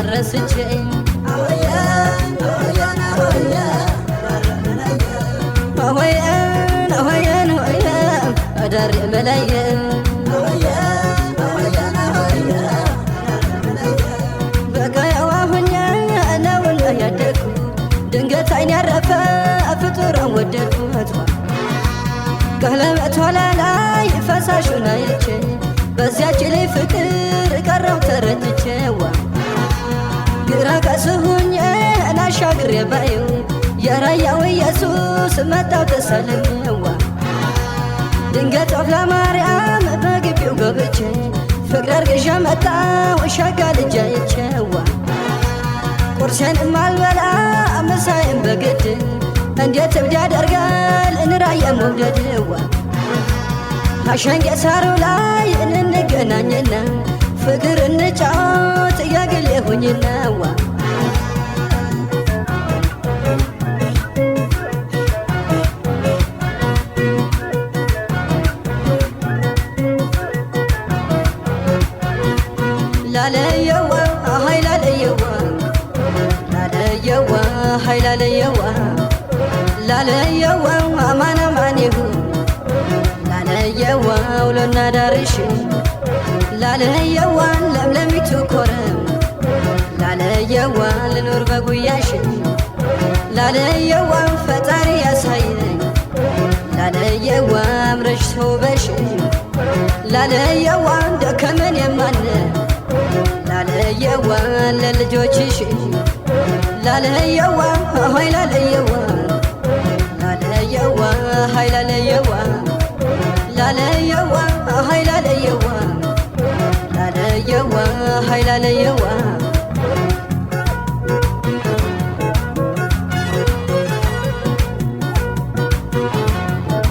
ረስቼ ሆየን ሆየ አዳር መላየ በጋያዋ ሆኛ ነውን ያደግኩ ድንገት አይን ያረፈ ፍጡርን ወደድኩት ቀለበቷ ላይ ፈሳሹን አይቼ በዚያች ላይ ፍቅር ቀረው ተረድቼዋ ግራ ቀስሁኝ ናሻግሬ ባዩ የራያው ኢየሱስ መጣው ተሰልሜዋ ድንገት ወፍላ ማርያም በግቢው ገብቼ ፍቅር አርግዣ መጣው ሸጋ ልጅ አይቼዋ ቁርሴንም አልበላ ምሳዬን በግድ እንዴት እብድ ያደርጋል እንራየ መውደድዋ አሸንጌ ሳሩ ላይ እንገናኝና ፍቅር እንጫወት እያግሌ ሁኝናዋ ላለየዋ ሀይላለየዋ ላለየዋ ሀይላለየዋ ላለየዋ አማን አማን ይሁን ላለየዋ ውሎና ዳርሽ ላለየዋ ለምለሚቱ ኮረም ላለየዋ ልኖር በጉያሽ ላለየዋ ፈጣሪ ያሳየኝ ላለየዋ አምረሽ ተውበሽ ላለየዋ ደከመን የማነ ላለየዋ ለልጆችሽ ላለየዋ ሆይ ላለየዋ ላለየዋ ሀይ ላለየዋ ላለየዋ ሀይ ላለየዋ ላለየዋ ሀይ ላለየዋ